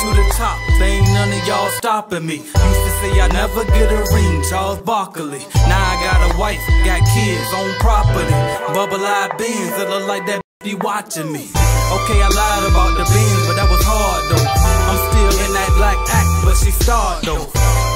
to the top, there ain't none of y'all stopping me. Used to say I never get a ring, Charles Barkley. Now I got a wife, got kids, own property. Bubble-eyed beans that look like that be watching me. Okay, I lied about the beans, but that was hard though. I'm still in that black act, but she starred though.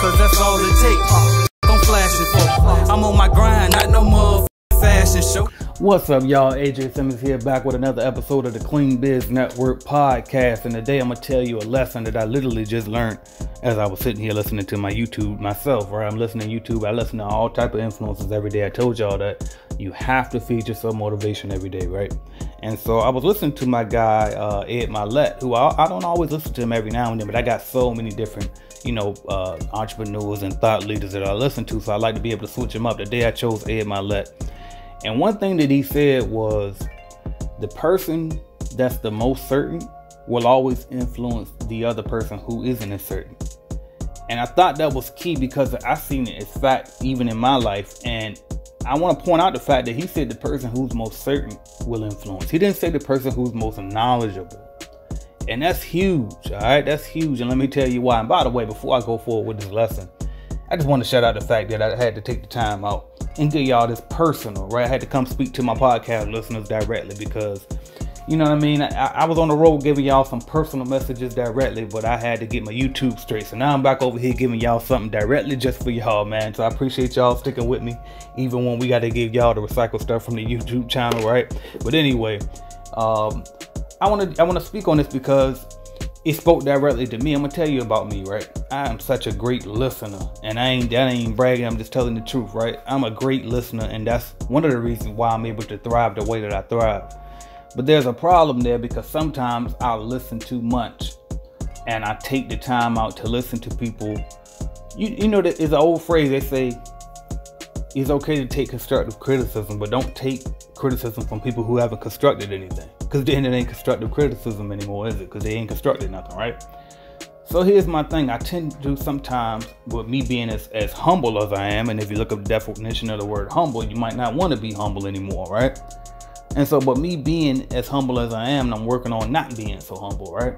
Cause that's all it takes. I'm flashing for. I'm on my grind, not no more fashion show. What's up, y'all? AJ Simmons here, back with another episode of the Clean Biz Network podcast. And today I'm gonna tell you a lesson that I literally just learned as I was sitting here listening to my YouTube myself. Right, I'm listening to YouTube. I listen to all type of influencers every day. I told y'all that you have to feed yourself motivation every day, right? And so I was listening to my guy Ed Mylett, who I don't always listen to him every now and then, but I got so many different entrepreneurs and thought leaders that I listen to, so I like to be able to switch them up. Today I chose Ed Mylett. And one thing that he said was, the person that's the most certain will always influence the other person who isn't as certain. And I thought that was key because I seen it as fact even in my life. And I want to point out the fact that he said the person who's most certain will influence. He didn't say the person who's most knowledgeable. And that's huge, all right? That's huge. And let me tell you why. And by the way, before I go forward with this lesson, I just want to shout out the fact that I had to take the time out and give y'all this personal, right? I had to come speak to my podcast listeners directly because, you know what I mean? I was on the road giving y'all some personal messages directly, but I had to get my YouTube straight. So now I'm back over here giving y'all something directly just for y'all, man. So I appreciate y'all sticking with me, even when we got to give y'all the recycled stuff from the YouTube channel, right? But anyway, I want to speak on this because it spoke directly to me. I'm gonna tell you about me, right? I am such a great listener, and I ain't bragging. I'm just telling the truth, right? I'm a great listener, and that's one of the reasons why I'm able to thrive the way that I thrive. But there's a problem there because sometimes I'll listen too much, and I take the time out to listen to people. You know, there's an old phrase they say, it's okay to take constructive criticism, but don't take criticism from people who haven't constructed anything. Because then it ain't constructive criticism anymore, is it? Because they ain't constructed nothing, right? So here's my thing. I tend to do sometimes, with me being as humble as I am, and if you look up the definition of the word humble, you might not want to be humble anymore, right? And so, but me being as humble as I am, and I'm working on not being so humble, right?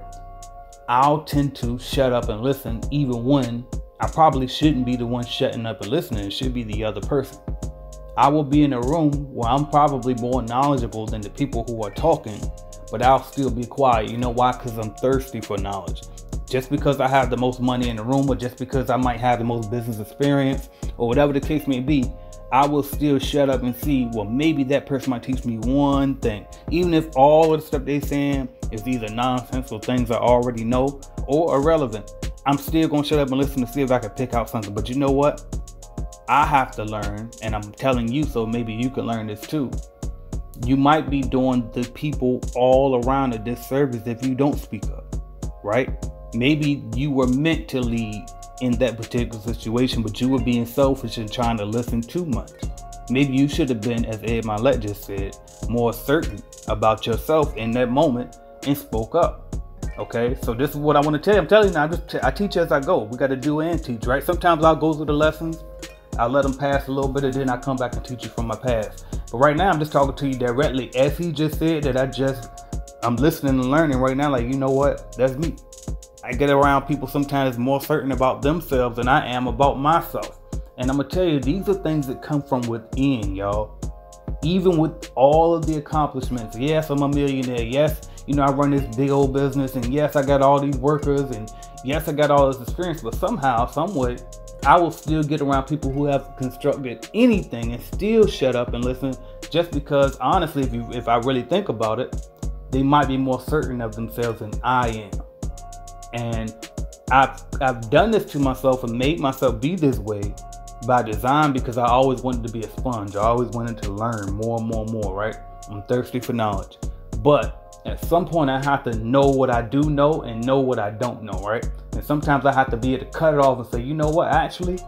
I'll tend to shut up and listen, even when I probably shouldn't be the one shutting up and listening. It should be the other person. I will be in a room where I'm probably more knowledgeable than the people who are talking, but I'll still be quiet. You know why? Because I'm thirsty for knowledge. Just because I have the most money in the room, or just because I might have the most business experience, or whatever the case may be, I will still shut up and see, well, maybe that person might teach me one thing. Even if all of the stuff they're saying is either nonsense or things I already know or irrelevant, I'm still going to shut up and listen to see if I can pick out something. But you know what? I have to learn, and I'm telling you, so maybe you can learn this too. You might be doing the people all around a disservice if you don't speak up, right? Maybe you were meant to lead in that particular situation, but you were being selfish and trying to listen too much. Maybe you should have been, as Ed Mylett just said, more certain about yourself in that moment and spoke up. Okay, so this is what I want to tell you. I'm telling you now, I teach as I go. We got to do and teach, right? Sometimes I'll go through the lessons, I'll let them pass a little bit, and then I come back and teach you from my past. But right now, I'm just talking to you directly, as he just said, that I'm listening and learning right now. Like, you know what? That's me. I get around people sometimes more certain about themselves than I am about myself. And I'm going to tell you, these are things that come from within, y'all. Even with all of the accomplishments. Yes, I'm a millionaire. Yes, I run this big old business. And yes, I got all these workers. And yes, I got all this experience. But somehow, someway, I will still get around people who have constructed anything and still shut up and listen, just because, honestly, if I really think about it, they might be more certain of themselves than I am. And I've done this to myself and made myself be this way by design, because I always wanted to be a sponge. I always wanted to learn more and more and more, right? I'm thirsty for knowledge. But at some point, I have to know what I do know and know what I don't know, right? And sometimes I have to be able to cut it off and say, you know what, actually,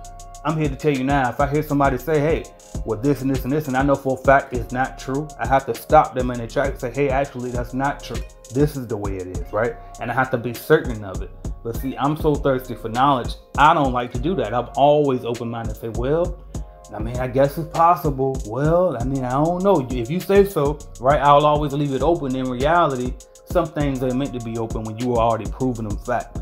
I'm here to tell you now. If I hear somebody say, hey, well, this and this and this, and I know for a fact it's not true, I have to stop them in their tracks and say, hey, actually, that's not true. This is the way it is, right? And I have to be certain of it. But see, I'm so thirsty for knowledge, I don't like to do that. I'm always open-minded and say, well, I mean, I guess it's possible. Well, I mean, I don't know. If you say so, right, I'll always leave it open. In reality, some things are meant to be open when you are already proven them fact.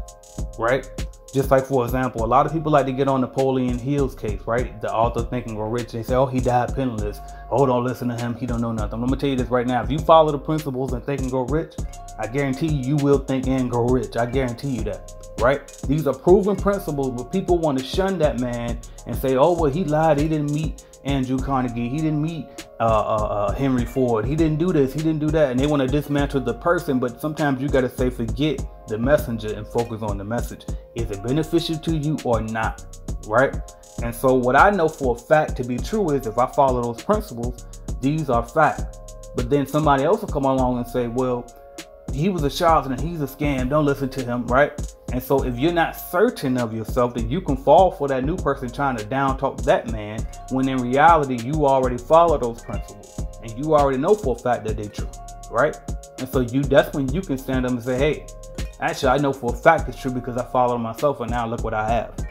right? Just like, for example, a lot of people like to get on Napoleon Hill's case, right? The author Think and Grow Rich. They say, oh, he died penniless. Oh, don't listen to him. He don't know nothing. I'm going to tell you this right now. If you follow the principles and Think and Grow Rich, I guarantee you will think and grow rich. I guarantee you that, right? These are proven principles, but people want to shun that man and say, oh, well, he lied. He didn't meet Andrew Carnegie. He didn't meet Henry Ford. He didn't do this. He didn't do that. And they want to dismantle the person. But sometimes you got to say, forget the messenger and focus on the message. Is it beneficial to you or not? Right? And so what I know for a fact to be true is if I follow those principles, these are facts. But then somebody else will come along and say, well, he was a charlatan and he's a scam. Don't listen to him, right? And so if you're not certain of yourself, then you can fall for that new person trying to down talk that man, when in reality, you already follow those principles and you already know for a fact that they're true, right? And so that's when you can stand up and say, hey, actually, I know for a fact it's true because I followed myself and now look what I have,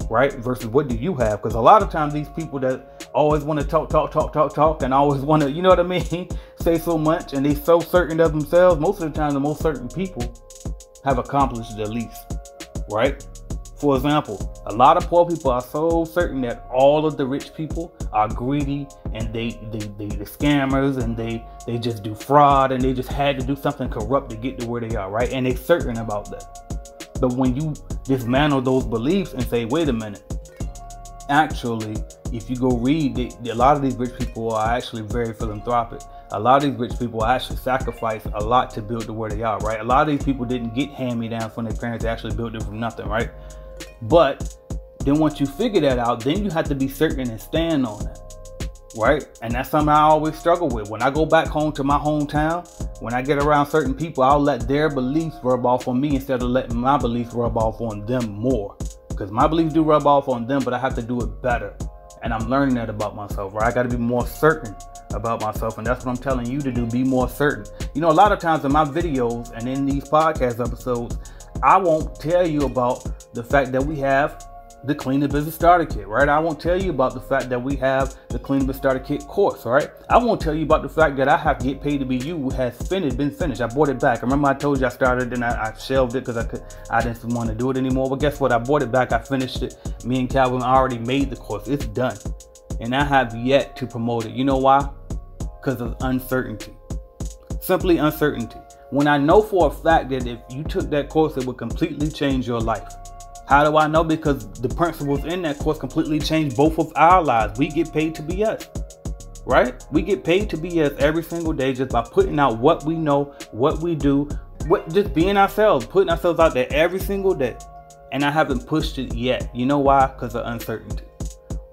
right? Versus what do you have? Because a lot of times these people that always want to talk and always want to, you know what I mean, say so much and they so certain of themselves, most of the time the most certain people have accomplished the least, right? For example, a lot of poor people are so certain that all of the rich people are greedy and they scammers and they just do fraud and they just had to do something corrupt to get to where they are, right? And they're certain about that. But when you dismantle those beliefs and say, wait a minute, actually, if you go read, a lot of these rich people are actually very philanthropic. A lot of these rich people actually sacrifice a lot to build to where they are, right? A lot of these people didn't get hand-me-downs from their parents. They actually built it from nothing, right? But then once you figure that out, then you have to be certain and stand on that, right? And that's something I always struggle with. When I go back home to my hometown, when I get around certain people, I'll let their beliefs rub off on me instead of letting my beliefs rub off on them more. Because my beliefs do rub off on them, but I have to do it better. And I'm learning that about myself, right? I got to be more certain about myself. And that's what I'm telling you to do. Be more certain. You know, a lot of times in my videos and in these podcast episodes, I won't tell you about the fact that we have the Clean the Business Starter Kit, right? I won't tell you about the fact that we have the Clean the Business Starter Kit course, right? I won't tell you about the fact that I have Get Paid to Be You has been finished. I bought it back. I remember I told you I started and I shelved it because I didn't want to do it anymore. But guess what? I bought it back. I finished it. Me and Calvin already made the course. It's done. And I have yet to promote it. You know why? Because of uncertainty. Simply uncertainty. When I know for a fact that if you took that course, it would completely change your life. How do I know? Because the principles in that course completely change both of our lives. We get paid to be us, right? We get paid to be us every single day just by putting out what we know, what we do, just being ourselves, putting ourselves out there every single day. And I haven't pushed it yet. You know why? Because of uncertainty.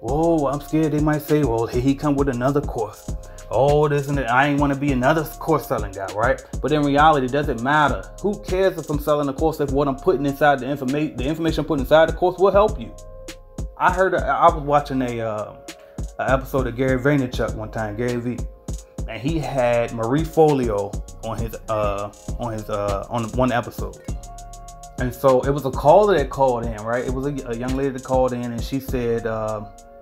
Oh, I'm scared they might say, well, here he come with another course. Oh, this and that. I ain't want to be another course selling guy, right? But in reality, it doesn't matter. Who cares if I'm selling a course if what I'm putting inside the information I'm putting inside the course will help you? I was watching a episode of Gary Vaynerchuk one time, Gary V, and he had Marie Forleo on one episode. And so it was a caller that called in, right? It was a young lady that called in, and she said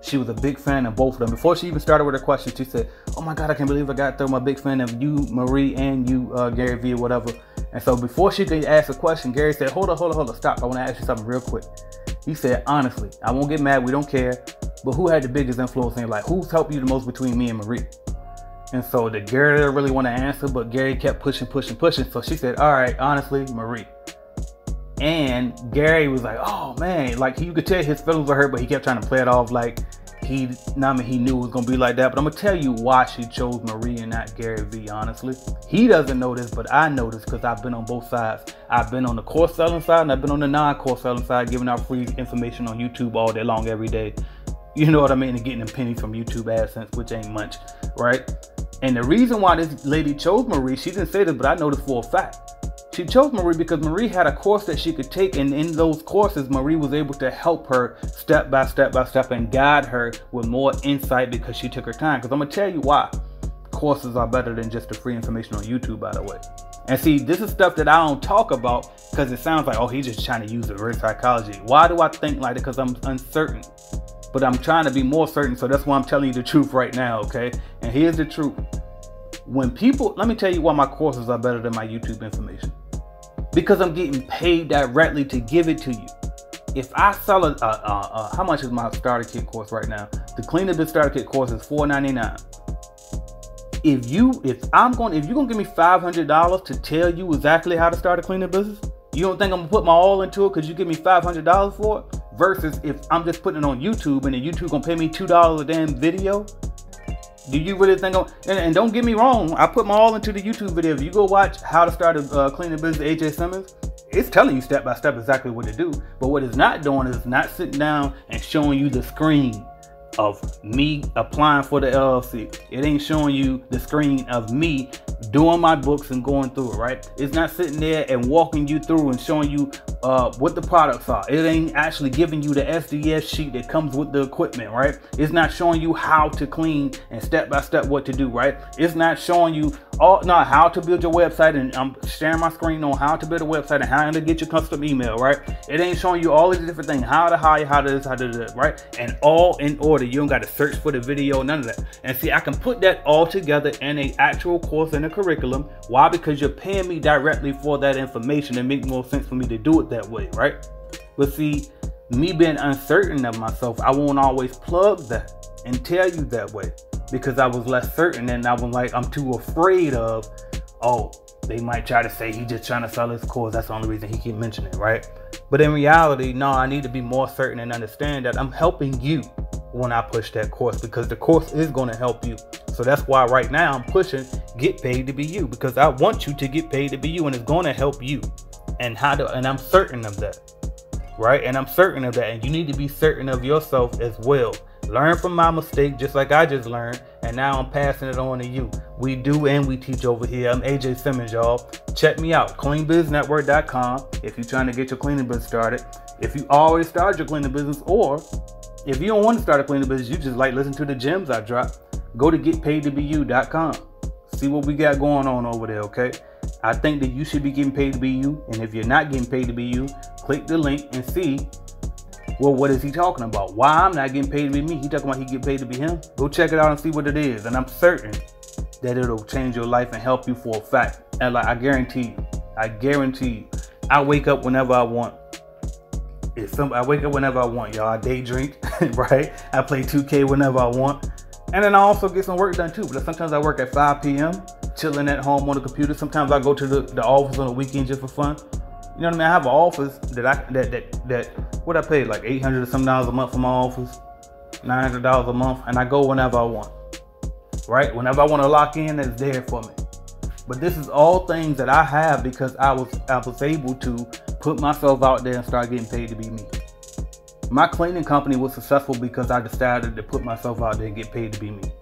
she was a big fan of both of them. Before she even started with her question, she said, oh my God, I can't believe I got through. I'm a big fan of you, Marie, and you, Gary V, or whatever. And so before she could ask a question, Gary said, hold on, stop. I want to ask you something real quick. He said, honestly, I won't get mad. We don't care. But who had the biggest influence in your life? Who's helped you the most between me and Marie? And so the Gary didn't really want to answer, but Gary kept pushing. So she said, all right, honestly, Marie. And Gary was like, oh man, like you could tell his feelings were hurt, but he kept trying to play it off like he knew it was gonna be like that. But I'm gonna tell you why she chose Marie and not Gary V, honestly. He doesn't know this, but I know this because I've been on both sides. I've been on the course selling side and I've been on the non-course selling side, giving out free information on YouTube all day long, every day. You know what I mean? And getting them pennies from YouTube AdSense, which ain't much, right? And the reason why this lady chose Marie, she didn't say this, but I know this for a fact. She chose Marie because Marie had a course that she could take, and in those courses, Marie was able to help her step by step and guide her with more insight because she took her time. Because I'm going to tell you why courses are better than just the free information on YouTube, by the way. And see, this is stuff that I don't talk about because it sounds like, oh, he's just trying to use reverse psychology. Why do I think like that? Because I'm uncertain. But I'm trying to be more certain, so that's why I'm telling you the truth right now, okay? And here's the truth. When people, let me tell you why my courses are better than my YouTube information. because I'm getting paid directly to give it to you. If I sell how much is my starter kit course right now? The Clean the Biz starter kit course is $4.99. If you're gonna give me $500 to tell you exactly how to start a cleaning business, you don't think I'm gonna put my all into it because you give me $500 for it? Versus if I'm just putting it on YouTube and then YouTube gonna pay me $2 a damn video? Do you really think and don't get me wrong, I put my all into the YouTube video. If you go watch how to start a cleaning business, AJ Simmons, it's telling you step by step exactly what to do. But what it's not doing is not sitting down and showing you the screen of me applying for the LLC. It ain't showing you the screen of me doing my books and going through it, right? It's not sitting there and walking you through and showing you what the products are. It ain't actually giving you the SDS sheet that comes with the equipment, right? It's not showing you how to clean and step by step what to do, right? It's not showing you how to build your website, and I'm sharing my screen on how to build a website and how to get your custom email, right? It ain't showing you all these different things, how to hire, how to this, how to that, right? And all in order. You don't got to search for the video, none of that. And see, I can put that all together in an actual course and a curriculum. Why? Because you're paying me directly for that information. It makes more sense for me to do it that way, right? But see, me being uncertain of myself, I won't always plug that and tell you that way, because I was less certain, and I was like, I'm too afraid of, oh, they might try to say he just trying to sell his course. That's the only reason he keep mentioning it, right? But in reality, no, I need to be more certain and understand that I'm helping you when I push that course, because the course is going to help you. So that's why right now I'm pushing Get Paid to Be You, because I want you to get paid to be you, and it's going to help you. And I'm certain of that, right? And I'm certain of that, and you need to be certain of yourself as well. Learn from my mistake, just like I just learned, and now I'm passing it on to you. We do and we teach over here. I'm AJ Simmons, y'all. Check me out, cleanbiznetwork.com, if you're trying to get your cleaning business started. If you already started your cleaning business, or if you don't want to start a cleaning business, you just like listen to the gems I drop, go to getpaidtobeyou.com. See what we got going on over there, okay? I think that you should be getting paid to be you, and if you're not getting paid to be you, click the link and see, well, what is he talking about? Why I'm not getting paid to be me? He talking about he get paid to be him? Go check it out and see what it is, and I'm certain that it'll change your life and help you for a fact. And like, I guarantee you, I wake up whenever I want. I wake up whenever I want, y'all. I day drink, right? I play 2K whenever I want. And then I also get some work done too. But sometimes I work at 5 p.m., chilling at home on the computer. Sometimes I go to the office on the weekend just for fun. You know what I mean? I have an office that what I pay, like $800 or something a month for my office, $900 a month, and I go whenever I want, right? Whenever I want to lock in, it's there for me. But this is all things that I have because I was able to put myself out there and start getting paid to be me. My cleaning company was successful because I decided to put myself out there and get paid to be me.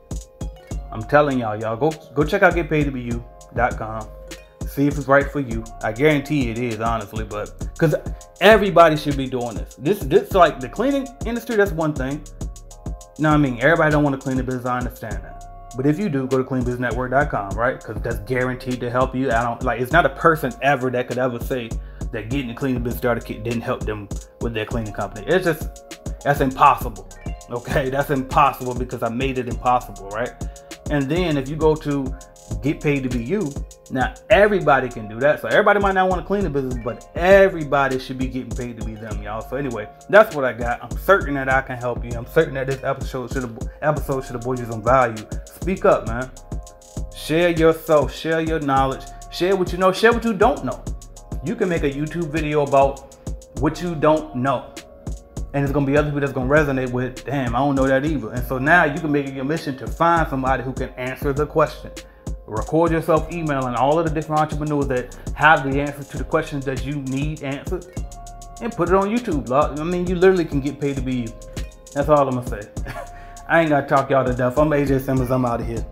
I'm telling y'all, go check out getpaidtobeyou.com. See if it's right for you. I guarantee it is, honestly, but because everybody should be doing this. This like the cleaning industry, that's one thing. You know what I mean? Everybody don't want to clean the business, I understand that. But if you do, go to cleanbiznetwork.com, right? Because that's guaranteed to help you. It's not a person ever that could ever say that getting the cleaning business starter kit didn't help them with their cleaning company. It's just, that's impossible. Okay, that's impossible because I made it impossible, right? And then if you go to Get Paid to Be You, now everybody can do that. So everybody might not want to clean the business, but everybody should be getting paid to be them, y'all. So anyway, that's what I got. I'm certain that I can help you. I'm certain that this episode should have brought you some value. Speak up, man. Share yourself, share your knowledge, share what you know, share what you don't know. You can make a YouTube video about what you don't know. And there's gonna be other people that's gonna resonate with, damn, I don't know that either. And so now you can make it your mission to find somebody who can answer the question. Record yourself emailing all of the different entrepreneurs that have the answers to the questions that you need answered, and put it on YouTube. I mean, you literally can get paid to be you. That's all I'm gonna say. I ain't gotta talk y'all to death. I'm AJ Simmons. I'm out of here.